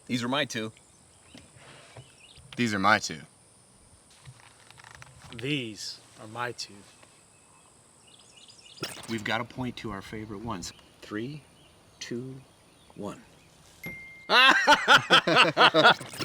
These are my two. These are my two. These are my two. We've got to point to our favorite ones. 3, 2, 1. Hey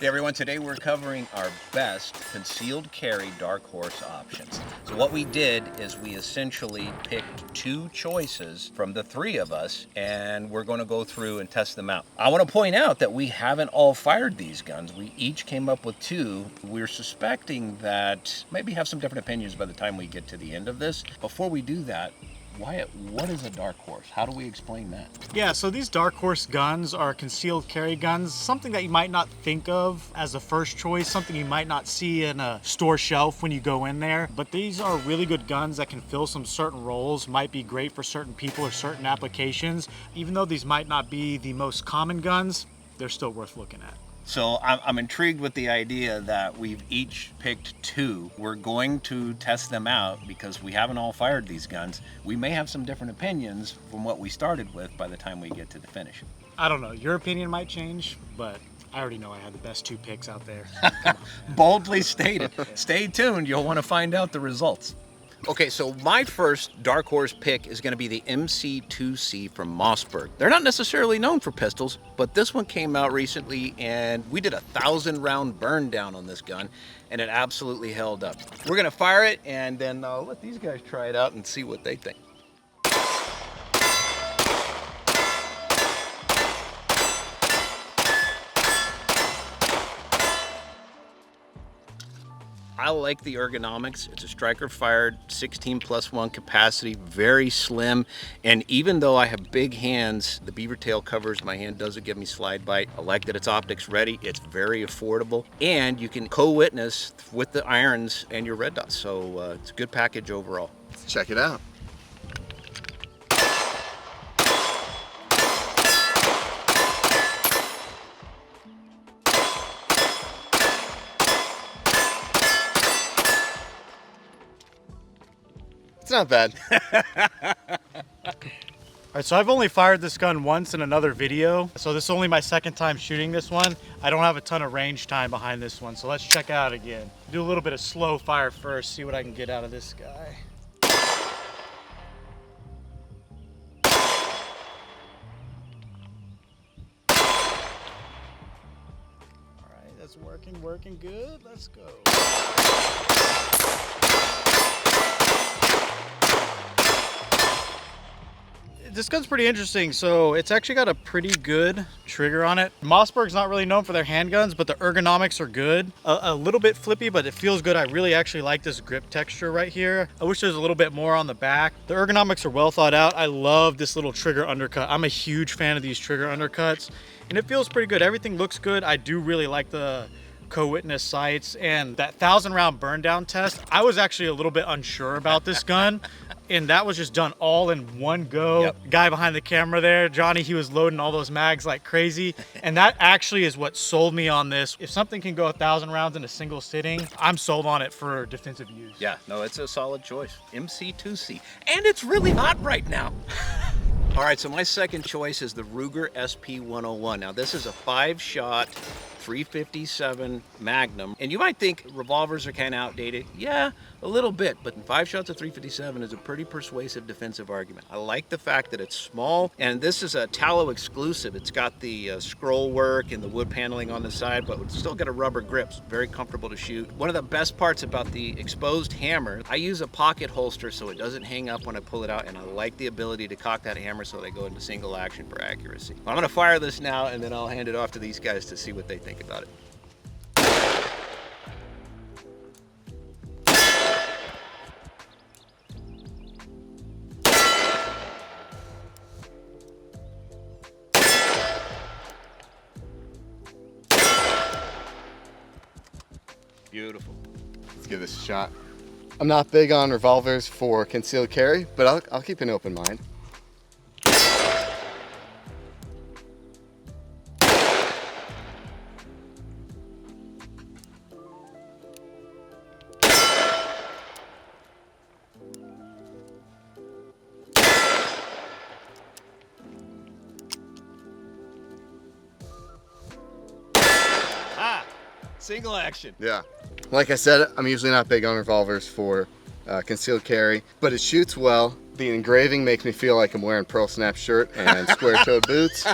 everyone, today we're covering our best concealed carry dark horse options. So what we did is we essentially picked 2 choices from the 3 of us, and we're going to go through and test them out. I want to point out that we haven't all fired these guns. We each came up with 2. We're suspecting that maybe have some different opinions by the time we get to the end of this. Before we do that, Wyatt, what is a dark horse? How do we explain that? Yeah, so these dark horse guns are concealed carry guns, something that you might not think of as a first choice, something you might not see in a store shelf when you go in there. But these are really good guns that can fill some certain roles, might be great for certain people or certain applications. Even though these might not be the most common guns, they're still worth looking at. So I'm intrigued with the idea that we've each picked 2. We're going to test them out because we haven't all fired these guns. We may have some different opinions from what we started with by the time we get to the finish. I don't know, your opinion might change, but I already know I had the best 2 picks out there. Boldly stated. Stay tuned, you'll want to find out the results. Okay, so my first dark horse pick is going to be the MC2c from Mossberg. They're not necessarily known for pistols, but this one came out recently and we did a 1,000-round burn down on this gun and it absolutely held up. We're going to fire it and then let these guys try it out and see what they think. I like the ergonomics. It's a striker fired 16+1 capacity, very slim. And even though I have big hands, the beaver tail covers my hand, doesn't give me slide bite. I like that it's optics ready. It's very affordable. And you can co-witness with the irons and your red dots. So it's a good package overall. Let's check it out. It's not bad. All right, so I've only fired this gun once in another video, so this is only my second time shooting this one. I don't have a ton of range time behind this one, so let's check it out again. Do a little bit of slow fire first, see what I can get out of this guy. All right, that's working good. Let's go. This gun's pretty interesting. So it's actually got a pretty good trigger on it. Mossberg's not really known for their handguns, but the ergonomics are good. A little bit flippy, but it feels good. I really actually like this grip texture right here. I wish there's a little bit more on the back. The ergonomics are well thought out. I love this little trigger undercut. I'm a huge fan of these trigger undercuts, and it feels pretty good. Everything looks good. I do really like the co-witness sights and that 1,000-round burn down test. I was actually a little bit unsure about this gun. And that was just done all in one go. Yep. Guy behind the camera there, Johnny, he was loading all those mags like crazy. And that actually is what sold me on this. If something can go 1,000 rounds in a single sitting, I'm sold on it for defensive use. Yeah, no, it's a solid choice. MC2c. And it's really hot right now. All right, so my second choice is the Ruger SP101. Now this is a 5-shot 357 Magnum. And you might think revolvers are kind of outdated. Yeah, a little bit, but 5 shots of 357 is a pretty persuasive defensive argument. I like the fact that it's small, and this is a tallow exclusive. It's got the scroll work and the wood paneling on the side, but it's still got a rubber grip. It's very comfortable to shoot. One of the best parts about the exposed hammer, I use a pocket holster so it doesn't hang up when I pull it out, and I like the ability to cock that hammer so they go into single action for accuracy. I'm gonna fire this now, and then I'll hand it off to these guys to see what they think about it. Beautiful. Let's give this a shot. I'm not big on revolvers for concealed carry, but I'll keep an open mind. single action. Yeah. Like I said, I'm usually not big on revolvers for concealed carry, but it shoots well. The engraving makes me feel like I'm wearing pearl snap shirt and square-toed boots.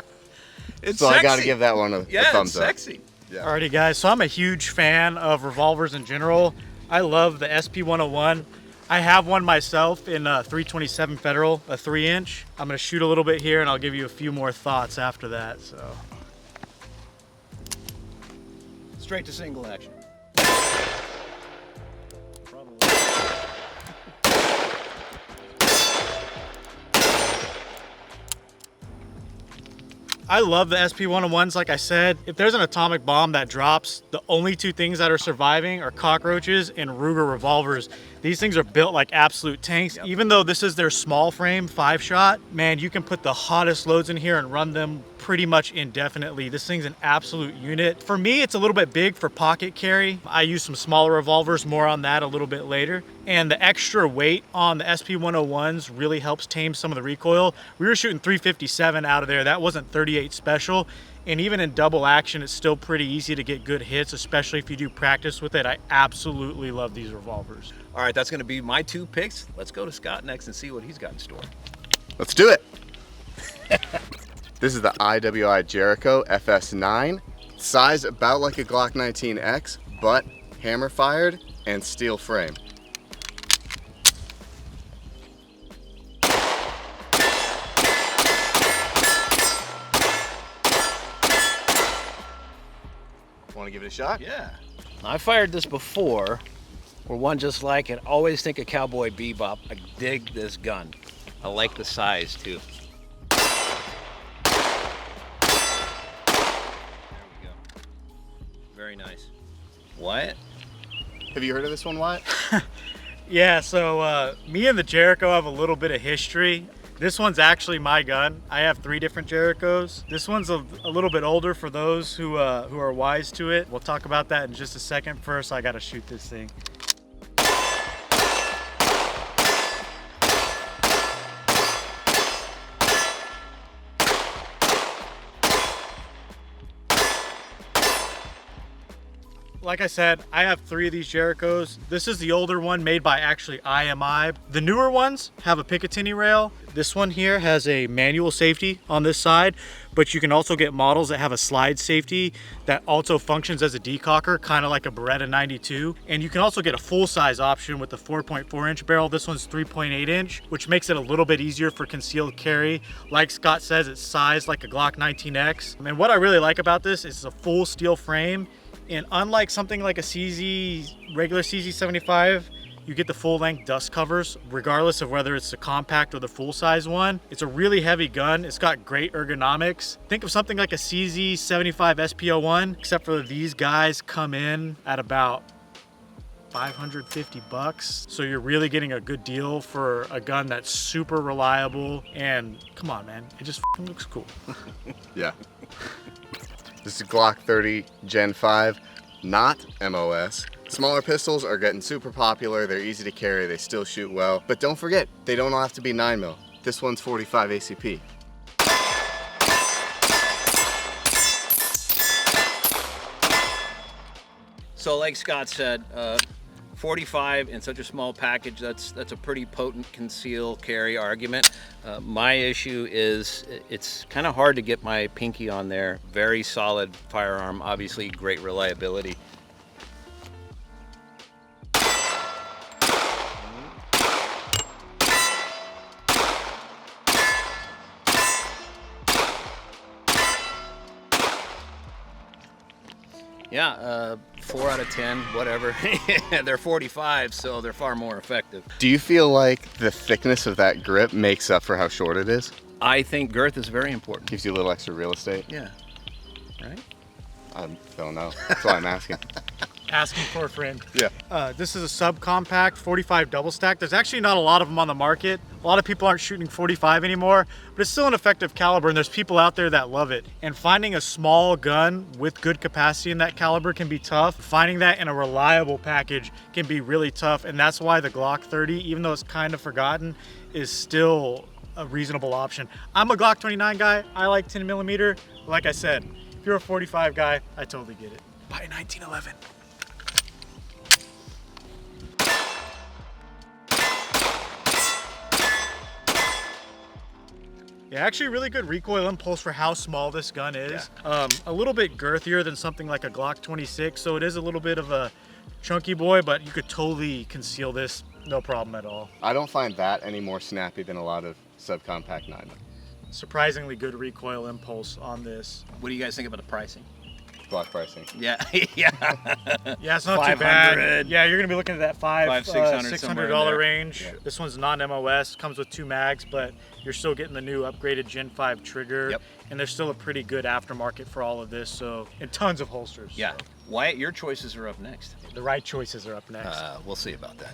It's So sexy. I got to give that one a thumbs it's sexy. up. Yeah. Alrighty guys, so I'm a huge fan of revolvers in general. I love the SP101. I have one myself in 327 Federal, a 3-inch. I'm gonna shoot a little bit here and I'll give you a few more thoughts after that, so. Straight to single action. Probably. I love the SP101s, like I said. If there's an atomic bomb that drops, the only two things that are surviving are cockroaches and Ruger revolvers. These things are built like absolute tanks. Yep. Even though this is their small frame 5-shot, man, you can put the hottest loads in here and run them pretty much indefinitely. This thing's an absolute unit. For me, it's a little bit big for pocket carry. I use some smaller revolvers, more on that a little bit later. And the extra weight on the SP101s really helps tame some of the recoil. We were shooting 357 out of there. That wasn't 38 special. And even in double action, it's still pretty easy to get good hits, especially if you do practice with it. I absolutely love these revolvers. All right, that's going to be my 2 picks. Let's go to Scott next and see what he's got in store. Let's do it. This is the IWI Jericho FS9. Size about like a Glock 19X, but hammer fired and steel frame. Want to give it a shot? Yeah. I fired this before, or one just like it. Always think of Cowboy Bebop. I dig this gun. I like the size too. There we go. Very nice. Wyatt? Have you heard of this one, Wyatt? Yeah, so me and the Jericho have a little bit of history. This one's actually my gun. I have 3 different Jerichos. This one's a little bit older for those who are wise to it. We'll talk about that in just a second. First, I gotta shoot this thing. Like I said, I have 3 of these Jerichos. This is the older one made by actually IMI. The newer ones have a Picatinny rail. This one here has a manual safety on this side, but you can also get models that have a slide safety that also functions as a decocker, kind of like a Beretta 92. And you can also get a full size option with the 4.4 inch barrel. This one's 3.8 inch, which makes it a little bit easier for concealed carry. Like Scott says, it's sized like a Glock 19X. And what I really like about this is it's a full steel frame. And unlike something like a regular CZ75, you get the full length dust covers, regardless of whether it's the compact or the full size one. It's a really heavy gun. It's got great ergonomics. Think of something like a CZ75 SP01, except for these guys come in at about 550 bucks. So you're really getting a good deal for a gun that's super reliable. And come on, man, it just looks cool. Yeah. This is Glock 30 Gen 5, not MOS. Smaller pistols are getting super popular. They're easy to carry. They still shoot well. But don't forget, they don't all have to be 9mm. This one's 45 ACP. So like Scott said, 45 in such a small package, that's a pretty potent conceal carry argument. My issue is it's kind of hard to get my pinky on there. Very solid firearm, obviously great reliability. Yeah, 4 out of 10, whatever. They're 45, so they're far more effective. Do you feel like the thickness of that grip makes up for how short it is? I think girth is very important. Gives you a little extra real estate? Yeah, right? I don't know. That's why I'm asking. Asking for a friend. Yeah. This is a subcompact 45 double stack. There's actually not a lot of them on the market. A lot of people aren't shooting 45 anymore, but it's still an effective caliber, and there's people out there that love it. And finding a small gun with good capacity in that caliber can be tough. Finding that in a reliable package can be really tough, and that's why the Glock 30, even though it's kind of forgotten, is still a reasonable option. I'm a Glock 29 guy. I like 10mm. Like I said, if you're a 45 guy, I totally get it. Buy a 1911. Yeah, actually really good recoil impulse for how small this gun is. Yeah. A little bit girthier than something like a Glock 26, so it is a little bit of a chunky boy, but you could totally conceal this, no problem at all. I don't find that any more snappy than a lot of subcompact 9. Surprisingly good recoil impulse on this. What do you guys think about the pricing? Glock pricing. Yeah, yeah. Yeah, it's not too bad. 500. Yeah, you're gonna be looking at that $600 somewhere in there. $600 range. Yeah. This one's non-MOS, comes with 2 mags, but you're still getting the new upgraded Gen 5 trigger. Yep. And there's still a pretty good aftermarket for all of this, so, and tons of holsters. Yeah. So. Wyatt, your choices are up next. The right choices are up next. We'll see about that.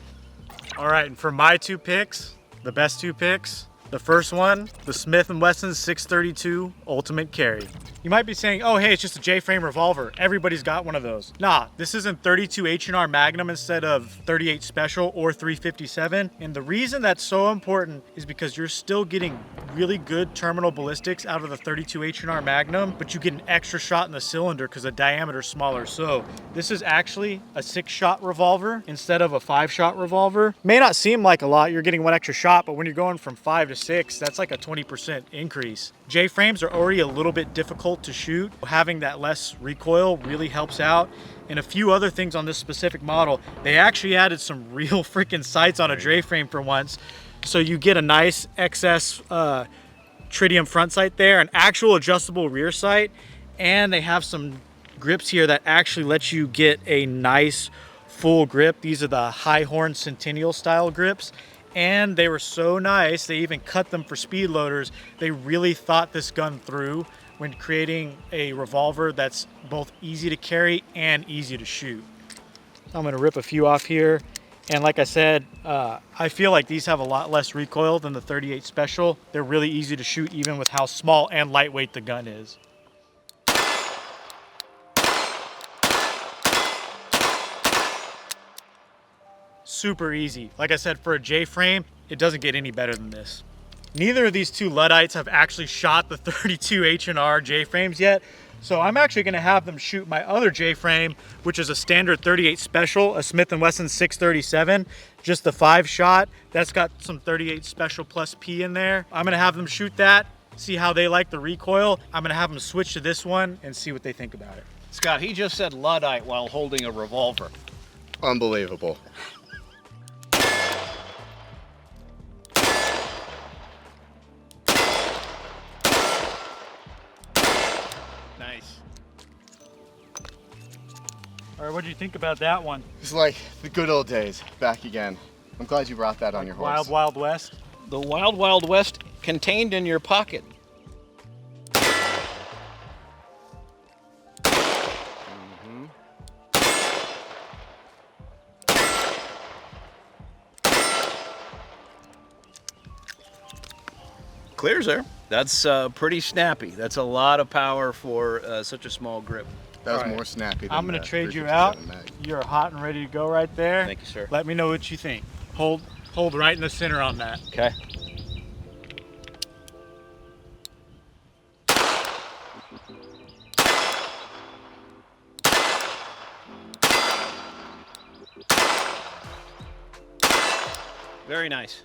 All right, and for my 2 picks, the best 2 picks, the first one, the Smith & Wesson 632 Ultimate Carry. You might be saying, oh, hey, it's just a J-frame revolver. Everybody's got one of those. Nah, this isn't 32 H&R Magnum instead of 38 Special or 357. And the reason that's so important is because you're still getting really good terminal ballistics out of the 32 H&R Magnum, but you get an extra shot in the cylinder because the diameter's smaller. So this is actually a 6-shot revolver instead of a 5-shot revolver. May not seem like a lot, you're getting 1 extra shot, but when you're going from 5 to 6, that's like a 20% increase. J-frames are already a little bit difficult to shoot. Having that less recoil really helps out. And a few other things on this specific model, they actually added some real freaking sights on a J-frame for once. So you get a nice XS tritium front sight there, an actual adjustable rear sight, and they have some grips here that actually let you get a nice full grip. These are the high horn Centennial style grips. And they were so nice, they even cut them for speed loaders. They really thought this gun through when creating a revolver that's both easy to carry and easy to shoot. I'm gonna rip a few off here. And like I said, I feel like these have a lot less recoil than the 38 Special. They're really easy to shoot even with how small and lightweight the gun is. Super easy. Like I said, for a J-frame, it doesn't get any better than this. Neither of these 2 Luddites have actually shot the 32 H&R J-frames yet, so I'm actually gonna have them shoot my other J-frame, which is a standard 38 Special, a Smith & Wesson 637, just the 5-shot. That's got some 38 Special plus P in there. I'm gonna have them shoot that, see how they like the recoil. I'm gonna have them switch to this one and see what they think about it. Scott, he just said Luddite while holding a revolver. Unbelievable. Nice. All right, what do you think about that one? It's like the good old days back again. I'm glad you brought that on your horse. Wild Wild West? The Wild Wild West contained in your pocket. Clears there. That's pretty snappy. That's a lot of power for such a small grip. That was All right. more snappy than I'm gonna the trade you 357 out. mag. You're hot and ready to go right there. Thank you, sir. Let me know what you think. Hold right in the center on that. Okay. Very nice.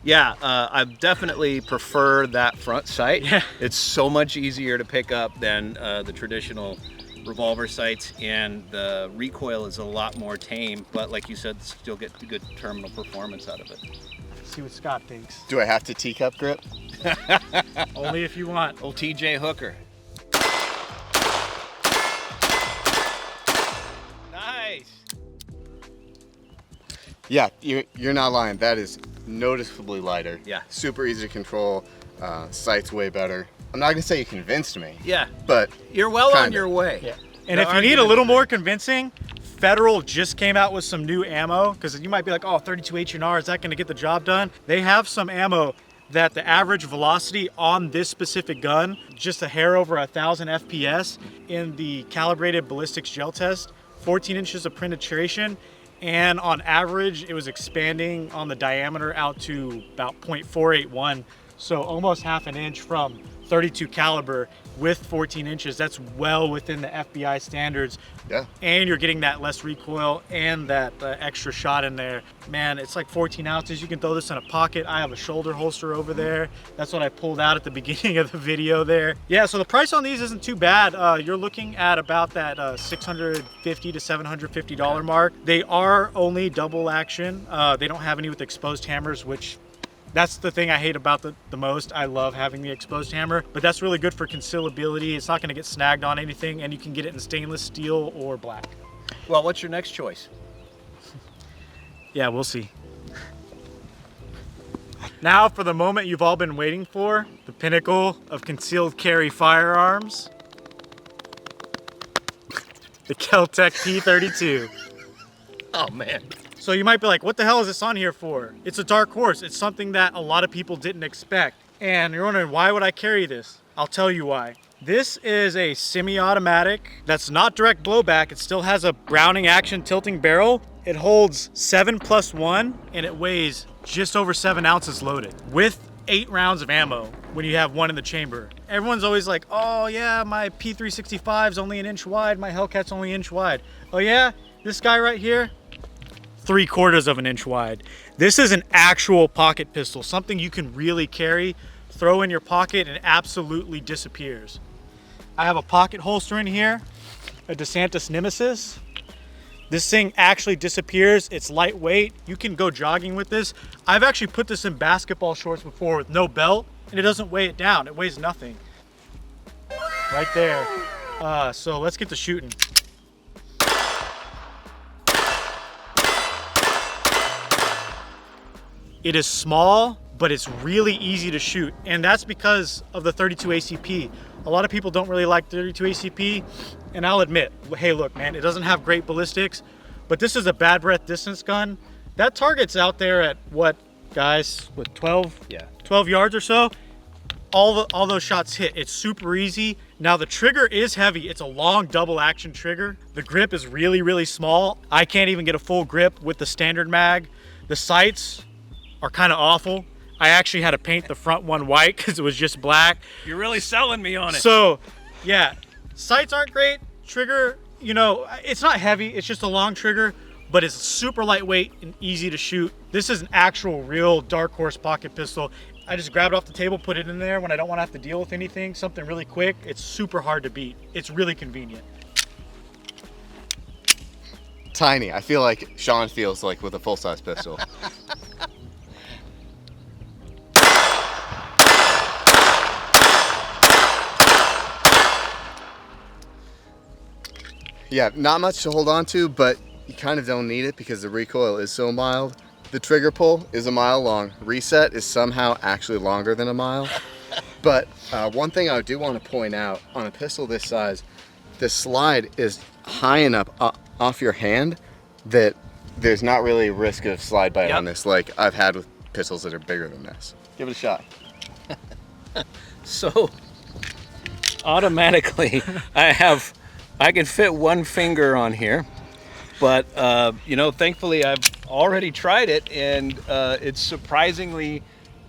Yeah, I definitely prefer that front sight. Yeah. It's so much easier to pick up than the traditional revolver sights, and the recoil is a lot more tame, but like you said, still get good terminal performance out of it. See what Scott thinks. Do I have to teacup grip? Only if you want. Old TJ Hooker. Nice. Yeah, you're not lying. That is noticeably lighter. Yeah. Super easy to control. Sight's way better. I'm not gonna say you convinced me, Yeah, but you're well on Kinda. your way. Yeah. And The if you need a argument- little more convincing, Federal just came out with some new ammo, because you might be like, oh, 32 H&R, is that going to get the job done? They have some ammo that the average velocity on this specific gun, just a hair over 1,000 FPS in the calibrated ballistics gel test, 14 inches of penetration, and on average, it was expanding on the diameter out to about 0.481. So almost half an inch from 32 caliber with 14 inches. That's well within the FBI standards. Yeah. And you're getting that less recoil and that extra shot in there. Man, it's like 14 ounces. You can throw this in a pocket. I have a shoulder holster over there. That's what I pulled out at the beginning of the video there. Yeah, so the price on these isn't too bad. You're looking at about that $650 to $750 mark. They are only double action. They don't have any with exposed hammers, which that's the thing I hate about the most. I love having the exposed hammer, but that's really good for concealability. It's not gonna get snagged on anything, and you can get it in stainless steel or black. Well, what's your next choice? Yeah, we'll see. Now for the moment you've all been waiting for, the pinnacle of concealed carry firearms. The Kel-Tec P32. Oh man. So you might be like, what the hell is this on here for? It's a dark horse. It's something that a lot of people didn't expect. And you're wondering, why would I carry this? I'll tell you why. This is a semi-automatic that's not direct blowback. It still has a Browning action tilting barrel. It holds 7+1 and it weighs just over 7 ounces loaded with 8 rounds of ammo when you have one in the chamber. Everyone's always like, oh yeah, my P365 is only an inch wide. My Hellcat's only an inch wide. Oh yeah, this guy right here, 3/4 of an inch wide. This is an actual pocket pistol, something you can really carry, throw in your pocket, and it absolutely disappears. I have a pocket holster in here, a DeSantis Nemesis. This thing actually disappears. It's lightweight. You can go jogging with this. I've actually put this in basketball shorts before with no belt, and it doesn't weigh it down. It weighs nothing. Right there. So let's get to shooting. It is small, but it's really easy to shoot. And that's because of the 32 ACP. A lot of people don't really like 32 ACP. And I'll admit, hey, look, man, it doesn't have great ballistics, but this is a bad breath distance gun. That target's out there at what, guys? What, 12? Yeah. 12 yards or so? All those shots hit. It's super easy. Now the trigger is heavy. It's a long double action trigger. The grip is really, really small. I can't even get a full grip with the standard mag. The sights are kind of awful. I actually had to paint the front one white because it was just black. You're really selling me on it. So yeah, sights aren't great. Trigger, you know, it's not heavy. It's just a long trigger, but it's super lightweight and easy to shoot. This is an actual real dark horse pocket pistol. I just grab it off the table, put it in there when I don't want to have to deal with anything, something really quick. It's super hard to beat. It's really convenient. Tiny. I feel like Sean feels like with a full-size pistol. Yeah, not much to hold on to, but you kind of don't need it because the recoil is so mild. The trigger pull is a mile long. Reset is somehow actually longer than a mile. But one thing I do want to point out, on a pistol this size, the slide is high enough off your hand that there's not really a risk of slide bite on this like I've had with pistols that are bigger than this. Give it a shot. So automatically I can fit one finger on here, but you know, thankfully I've already tried it, and it's surprisingly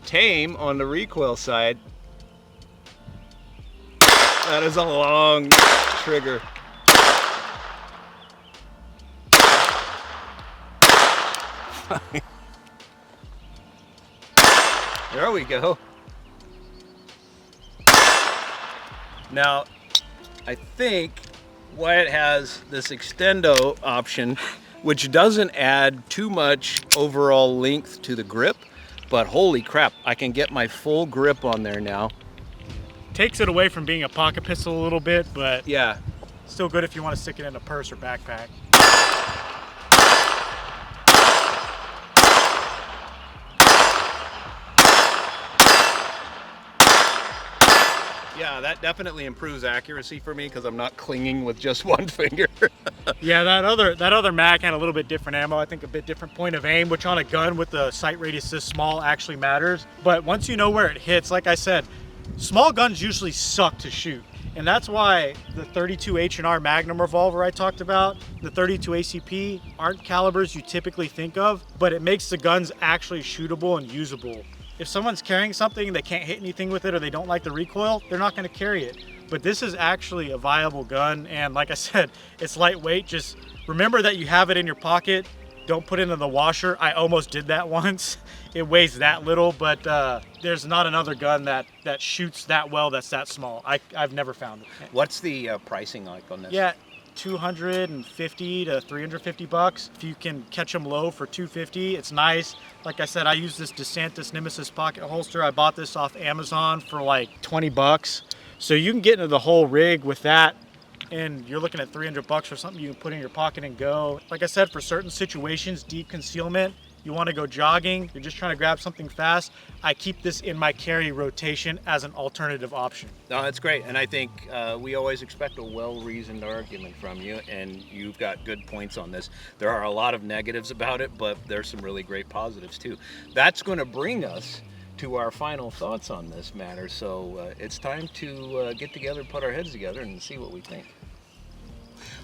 tame on the recoil side. That is a long trigger. There we go. Now, I think Wyatt has this extendo option, which doesn't add too much overall length to the grip, but holy crap, I can get my full grip on there now. Takes it away from being a pocket pistol a little bit, but Yeah. still good if you want to stick it in a purse or backpack. Yeah, that definitely improves accuracy for me because I'm not clinging with just one finger. Yeah, that other mag had a little bit different ammo. I think a bit different point of aim, which on a gun with the sight radius this small actually matters. But once you know where it hits, like I said, small guns usually suck to shoot. And that's why the 32 H&R Magnum revolver I talked about, the 32 ACP aren't calibers you typically think of, but it makes the guns actually shootable and usable. If someone's carrying something and they can't hit anything with it or they don't like the recoil, they're not gonna carry it. But this is actually a viable gun, and like I said, it's lightweight. Just remember that you have it in your pocket. Don't put it in the washer. I almost did that once. It weighs that little, but there's not another gun that shoots that well that's that small. I've never found it. What's the pricing like on this? Yeah, 250 to 350 bucks. If you can catch them low for 250, it's nice. Like I said, I use this DeSantis Nemesis pocket holster. I bought this off Amazon for like 20 bucks. So you can get into the whole rig with that, and you're looking at 300 bucks for something you can put in your pocket and go. Like I said, for certain situations, deep concealment, you want to go jogging, you're just trying to grab something fast, I keep this in my carry rotation as an alternative option. No, that's great. And I think we always expect a well-reasoned argument from you, and you've got good points on this. There are a lot of negatives about it, but there's some really great positives too. That's going to bring us to our final thoughts on this matter. So it's time to get together, put our heads together, and see what we think.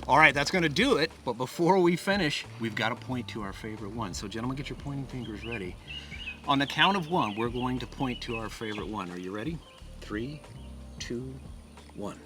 All right, that's going to do it. But before we finish, we've got to point to our favorite one. So gentlemen, get your pointing fingers ready. On the count of one, we're going to point to our favorite one. Are you ready? 3, 2, 1.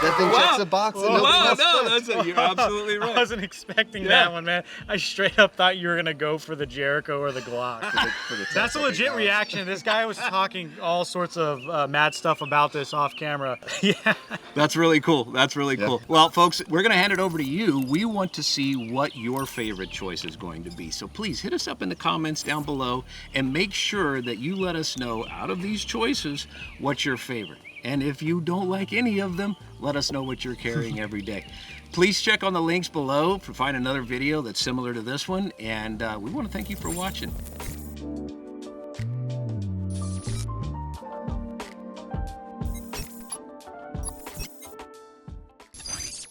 That thing checks a box that nobody else checked. You're absolutely right. I wasn't expecting that one, man. I straight up thought you were gonna go for the Jericho or the Glock. For the That's a legit reaction. This guy was talking all sorts of mad stuff about this off camera. Yeah. That's really cool. That's really cool. Well, folks, we're going to hand it over to you. We want to see what your favorite choice is going to be. So please hit us up in the comments down below and make sure that you let us know, out of these choices, what's your favorite. And if you don't like any of them, let us know what you're carrying every day. Please check on the links below to find another video that's similar to this one. And we want to thank you for watching.